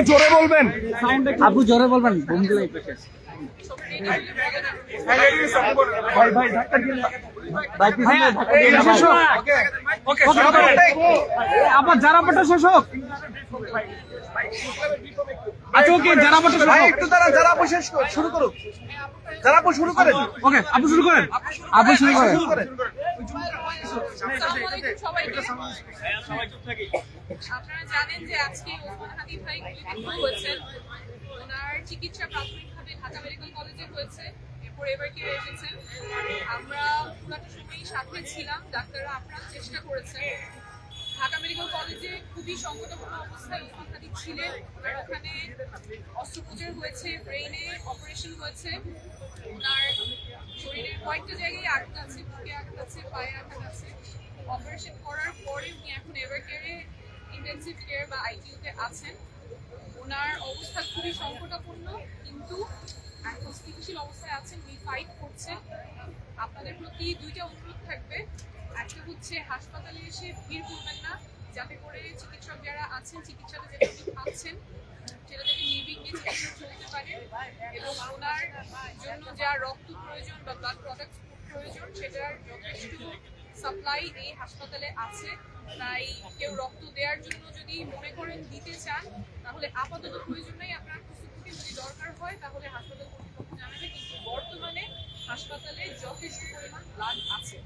জোরে বলবেন, আপু জোরে বলবেন। আবার যারা পাটা শেষ হোক। আচ্ছা ওকে, যারা পাটা শেষ হোক একটু তারা যারা আপু শেষ শুরু করুক। যারা আপু শুরু করেন। ওকে আপু শুরু করেন। আপু শুরু করেন। আপনারা জানেন যে আজকে ওসমান হাদি ভাই গুলিবিদ্ধ হয়েছেন। ওনার চিকিৎসা প্রাথমিকভাবে ঢাকা মেডিকেল কলেজে হয়েছে, এরপর এবার কি এসেছেন। আমরা পুরাটা সময় সাথে ছিলাম, ডাক্তাররা আপ্রাণ চেষ্টা করেছেন। ঢাকা মেডিকেল কলেজে খুবই সংকটাপন্ন অবস্থায় ওসমান হাদি ছিলেন। ওনার ওখানে অস্ত্রোপচার হয়েছে, ব্রেইনে অপারেশন হয়েছে, ওনার শরীরের কয়েকটা জায়গায় আঘাত আছে, বুকে আঘাত আছে, পায়ে আঘাত আছে। অপারেশন করার পরে উনি এখন এভার কেয়ারে, ইন্টেনসিভ কেয়ার বা আইটিইউতে আছেন। ওনার অবস্থা খুবই সংকটাপন্ন, কিন্তু এখন স্থিতিশীল অবস্থায় আছেন, উনি ফাইট করছেন। আপনাদের প্রতি দুইটা অনুরোধ থাকবে। একটা হচ্ছে হাসপাতালে এসে ভিড় করবেন না, যাতে করে চিকিৎসক যারা আছেন চিকিৎসাটা যেটা উনি পাচ্ছেন সেটা থেকে নির্বিঘ্নে চিকিৎসা চলতে পারে, এবং ওনার জন্য যা রক্ত প্রয়োজন বা ব্লাড প্রোডাক্টস প্রয়োজন সেটার যথেষ্ট সাপ্লাই এই হাসপাতালে আছে। তাই কেউ রক্ত দেওয়ার জন্য যদি মনে করেন দিতে চান, তাহলে আপাতত প্রয়োজন নেই। আপনার প্রস্তুতি যদি দরকার হয় তাহলে হাসপাতাল কর্তৃপক্ষ জানাবে, কিন্তু বর্তমানে হাসপাতালে যথেষ্ট পরিমাণ ব্লাড আছে।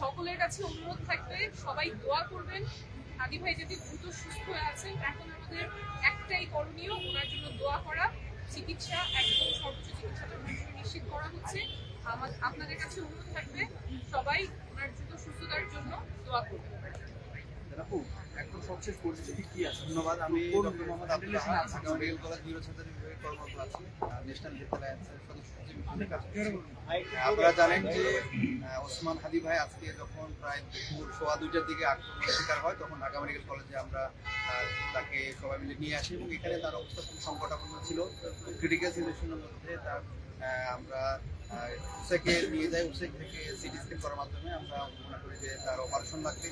সকলের কাছে অনুরোধ থাকবে, সবাই দোয়া করবেন হাদি ভাই যদি দ্রুত সুস্থ হয়ে আছেন। এখন আমাদের একটাই করণীয়, ওনার জন্য দোয়া করা। চিকিৎসা একদম সর্বোচ্চ চিকিৎসাটা নিশ্চিত করা হচ্ছে। আপনাদের কাছে অনুরোধ থাকবে, সবাই ওনার দ্রুত সুস্থতার জন্য দোয়া করবেন। এখন সবশেষ পরিস্থিতি কি আছে? ধন্যবাদ। আমি doctor Mohammad Abdul Hannan, Dhaka medical college neurosurgery বিভাগে কর্মরত আছি, ন্যাশনাল হেলথ অ্যালায়েন্সের সদস্য সচিব হিসেবে কাজ করছি। আপনারা জানেন যে ওসমান হাদি ভাই আজকে যখন প্রায় দুপুর 1:15টার দিকে আক্রমণের শিকার হয়, তখন ঢাকা মেডিকেল কলেজে আমরা তাকে সবাই মিলে নিয়ে আসি, এবং এখানে তার অবস্থা খুব সংকটাপন্ন ছিল। ক্রিটিক্যাল সিচুয়েশনের মধ্যে তার আমরা উসেকে নিয়ে যাই। উসেক থেকে সিটি স্ক্যান করার মাধ্যমে আমরা মনে করি যে তার অপারেশন লাগবে।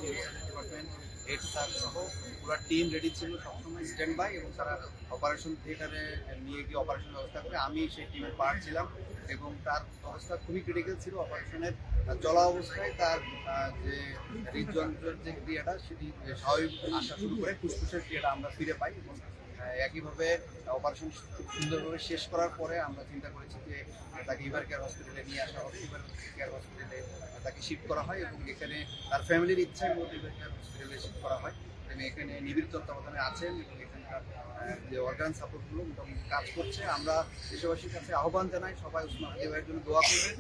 ডিপার্টমেন্ট হেড স্যার সহ পুরো টিম রেডি ছিল, সবসময় স্ট্যান্ড বাই, এবং তারা অপারেশন থিয়েটারে নিয়ে গিয়ে অপারেশন ব্যবস্থা করে। আমি সেই টিমের পার্ট ছিলাম, এবং তার অবস্থা খুবই ক্রিটিক্যাল ছিল। অপারেশনের চলা অবস্থায় তার যে হৃদযন্ত্রের যে ক্রিয়াটা সেটি স্বাভাবিক আসা শুরু করে, ফুসফুসের ক্রিয়াটা আমরা ফিরে পাই, এবং একইভাবে অপারেশন খুব সুন্দরভাবে শেষ করার পরে আমরা চিন্তা করেছি যে তাকে ইভার কেয়ার হসপিটালে নিয়ে আসা হবে। ইভার কেয়ার হসপিটালে তাকে শিফট করা হয়, এবং এখানে তার ফ্যামিলির ইচ্ছায় মতো ইভার কেয়ার হসপিটালে শিফট করা হয়। এবং এখানে নিবিড় তত্ত্বাবধানে আছেন, এবং এখানকার যে অর্গান সাপোর্টগুলো মোটামুটি কাজ করছে। আমরা দেশবাসীর কাছে আহ্বান জানাই, সবাই ওসমান হাদি ভাইয়ের জন্য দোয়া করবেন।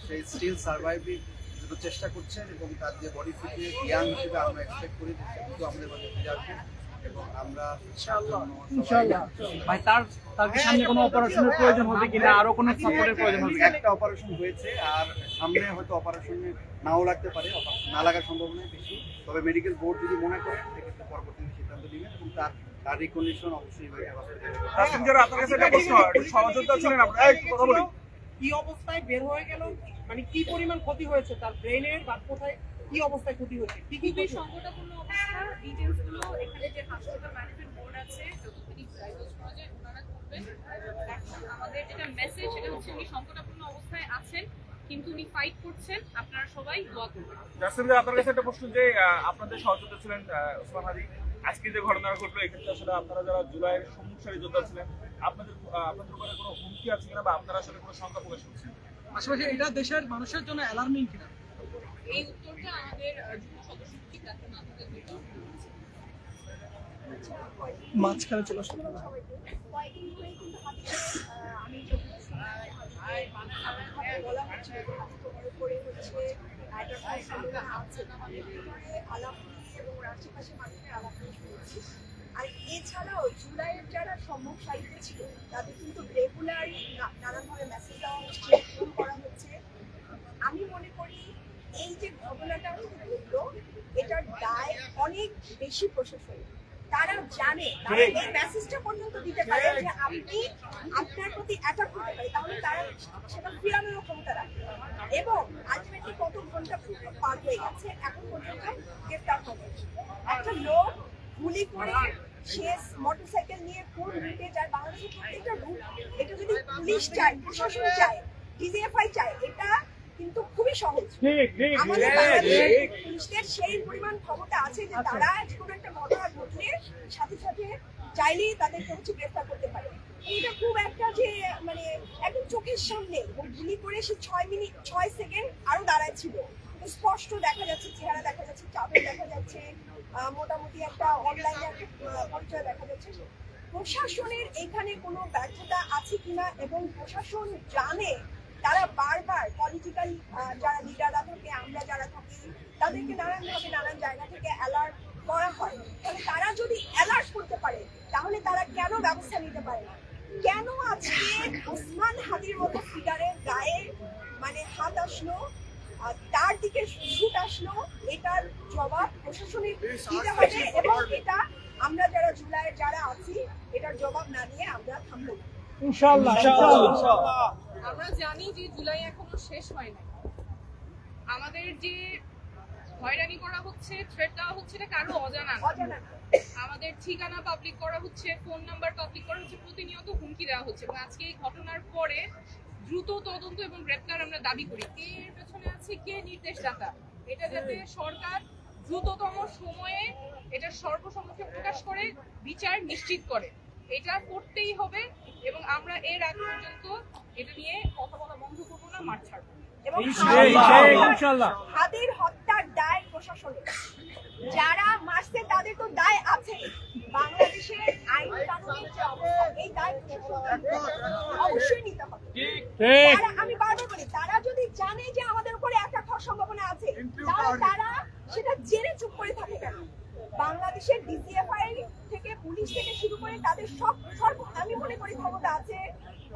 সেই স্টিল সার্ভাইভিং জন্য চেষ্টা করছেন, এবং তার যে বডি ফিটনেস ইয়াং হিসেবে আমরা এক্সপেক্ট করি যে সেগুলো আমাদের মাঝে ফিরে আসবে, এবং আমরা ভাই তার সামনে কোনো অপারেশনের প্রয়োজন হবে কিনা, আরো কোনো সাপোর্টের প্রয়োজন হবে? একটা অপারেশন হয়েছে, আর সামনে হয়তো অপারেশনে নাও লাগতে পারে, অপারেশন না লাগার সম্ভাবনা বেশি। তবে মেডিকেল বোর্ড যদি মনে করে সেক্ষেত্রে পরবর্তী সিদ্ধান্ত নেবেন, এবং তার রিকন্ডিশন অবশ্যই কি অবস্থায় বের হয়ে গেল, মানে কি পরিমাণ ক্ষতি হয়েছে তার ব্রেনের, বা কোথায় কি অবস্থায় ক্ষতি হয়েছে, কি কি সংকটাপন্ন অবস্থা, ডিটেইলস গুলো এখানে যে হাসপাতাল ম্যানেজমেন্ট বোর্ড আছে যতক্ষণ ওনারা করবেন। আমাদের যেটা মেসেজ সেটা হচ্ছে উনি সংকটাপন্ন অবস্থায় আছেন, কিন্তু উনি ফাইট করছেন। আপনারা সবাই দোয়া করবেন। আপনার কাছে একটা প্রশ্ন, যে আপনাদের সহযোগিতা ছিলেন ওসমান হাদি, আজকে যে ঘটনা ঘটলো এক্ষেত্রে আসলে আপনারা যারা জুলাইয়ের সম্মুখসারী যোদ্ধা ছিলেন, আপনাদের উপরে কোনো হুমকি আছে কিনা, বা আপনারা আসলে কোনো শঙ্কা প্রকাশ করছেন? পাশাপাশি এটা দেশের মানুষের জন্য অ্যালার্মিং কিনা, এই উত্তরটা আমাদের যুব সদস্য ঠিক রাখতে আপনাদের মাঝখানে চলে আসে। আর এছাড়াও জুলাইয়ের যারা সম্মুখ সারিতে ছিল তাদের কিন্তু রেগুলারই নানানভাবে মেসেজ দেওয়া হচ্ছে, ফোন করা হচ্ছে। আমি মনে করি এই যে ঘটনাটা ঘটলো এটার দায় অনেক বেশি প্রশাসনের, তারা জানে, তারা এই মেসেজটা পর্যন্ত দিতে পারে যে আপনি আপনার প্রতি অ্যাটাক করতে পারে, তাহলে তারা সেটা ফিরানোর ক্ষমতা রাখে। এবং আলটিমেটলি কত ঘন্টা পার হয়ে গেছে, এখন পর্যন্ত গ্রেফতার হবে। একটা লোক গুলি করে সে মোটরসাইকেল নিয়ে কোন রুটে যায়, বাংলাদেশের প্রত্যেকটা রুট, এটা যদি পুলিশ চায়, প্রশাসন চায়, ডিজিএফআই চায়, এটা কিন্তু খুবই সহজ। আমাদের বাংলাদেশের পুলিশদের সেই পরিমাণ ক্ষমতা আছে যে তারা কোনো একটা ঘটনা ঘটলে সাথে সাথে চাইলেই তাদেরকে হচ্ছে গ্রেফতার করতে পারে। এটা খুব একটা যে মানে একদম চোখের সামনে গুলি করে সে 6 সেকেন্ড আরো দাঁড়ায় ছিল, স্পষ্ট দেখা যাচ্ছে, চেহারা দেখা যাচ্ছে, চাদর দেখা যাচ্ছে, মোটামুটি একটা অনলাইনে একটা পরিচয় দেখা যাচ্ছে। প্রশাসনের এখানে কোনো ব্যর্থতা আছে কিনা, এবং প্রশাসন জানে, তারা বারবার পলিটিক্যাল যারা লিডাররা থাকে, আমরা যারা থাকি, তাদেরকে নানানভাবে নানান জায়গা থেকে অ্যালার্ট করা হয়। তাহলে তারা যদি অ্যালার্ট করতে পারে, তাহলে তারা কেন ব্যবস্থা নিতে পারে না? কেন আজকে ওসমান হাদির মতো ফিগারের গায়ে মানে হাত আসলো, তার দিকে শুট আসলো? এটার জবাব প্রশাসনিক দিতে হবে, এবং এটা আমরা যারা জুলাইয়ের যারা আছি, এটার জবাব না দিয়ে আমরা থামবো না। আমরা জানি যে জুলাই এখনো শেষ হয় নাই। আমাদের যে হয়রানি করা হচ্ছে, থ্রেট দেওয়া হচ্ছে, এটা কারো অজানা না। অজানা না। আমাদের ঠিকানা পাবলিক করা হচ্ছে, ফোন নাম্বার পাবলিক করা হচ্ছে, প্রতিনিয়ত হুমকি দেওয়া হচ্ছে। এবং আজকে এই ঘটনার পরে দ্রুত তদন্ত এবং গ্রেপ্তার আমরা দাবি করি। এর পেছনে আছে কে নির্দেশদাতা, এটা যাতে সরকার দ্রুততম সময়ে এটা সর্বসম্মুখে প্রকাশ করে বিচার নিশ্চিত করে, এটা করতেই হবে। এবং আমরা এর আগ পর্যন্ত এটা নিয়ে কথা বলা বন্ধ করবো না, মাঠ ছাড়বো না। এবং ইনশাআল্লাহ। হাদির হত্যার দায় প্রশাসনের, যারা মারছে তাদের তো দায় আছে। বাংলাদেশের আইন কানুনের যে অবস্থা, এই দায় প্রশাসনকে অবশ্যই নিতে হবে। আমি বারবার বলি, তারা যদি জানে যে আমাদের উপরে অ্যাটাক হওয়ার সম্ভাবনা আছে, তাহলে তারা সেটা জেনে চুপ করে থাকে কেন? বাংলাদেশের ডিজিএফআই থেকে, পুলিশ থেকে শুরু করে তাদের আমি মনে করি ক্ষমতা আছে।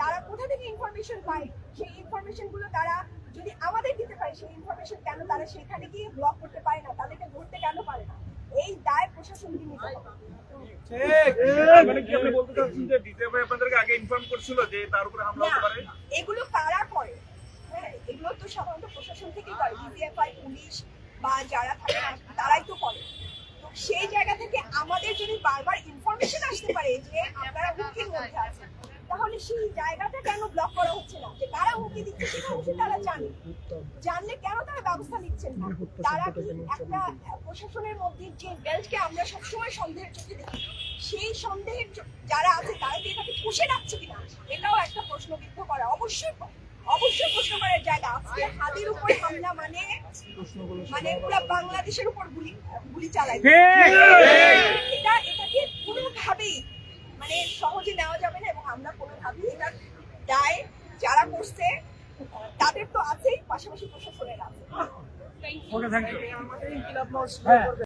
তারা কোথা থেকে ইনফরমেশন পায়, সেই ইনফরমেশন গুলো তারা যদি আমাদের দিতে পারে, সেই ইনফরমেশন কেন তারা সেখানে গিয়ে ব্লক করতে পারে না, তাদেরকে ধরতে কেন পারে না? এই দায় প্রশাসনকে নিতে হবে। মানে কি আপনি বলতে চাচ্ছেন যে ডিজিএফআই আপনাদেরকে আগে ইনফর্ম করছিল যে তার উপরে হামলা হতে পারে? এগুলো কারা করে? হ্যাঁ, এগুলো তো সাধারণত প্রশাসন থেকেই করে, ডিজিএফআই, পুলিশ বা যারা থাকে তারাই তো করে। তো সেই জায়গা থেকে আমাদের যদি বারবার ইনফরমেশন আসতে পারে যে আপনারা হুমকির মধ্যে আছেন, তাহলে সেই জায়গাটা কেন ব্লক করা হচ্ছে না? যে তারা হুমকি দিচ্ছে সেটা অবশ্যই তারা জানলে কেন তারা ব্যবস্থা নিচ্ছেন না? তারা কি একটা প্রশাসনের মধ্যে যে বেল্টকে আমরা সবসময় সন্দেহের চোখে দেখি, সেই সন্দেহের যারা আছে তারা কি এটাকে পুষে রাখছে কিনা, এটাও একটা প্রশ্নবিদ্ধ করা। অবশ্যই প্রশ্ন করার জায়গা। আজকে হাদির উপর হামলা মানে পুরো বাংলাদেশের উপর গুলি চালায়, এটাকে কোনোভাবেই মানে সহজে নেওয়া যাবে না। এবং আমরা কোনোভাবেই এটার দায় যারা করছে তাদের তো আছেই, পাশাপাশি প্রশাসনের আছে। Thank you.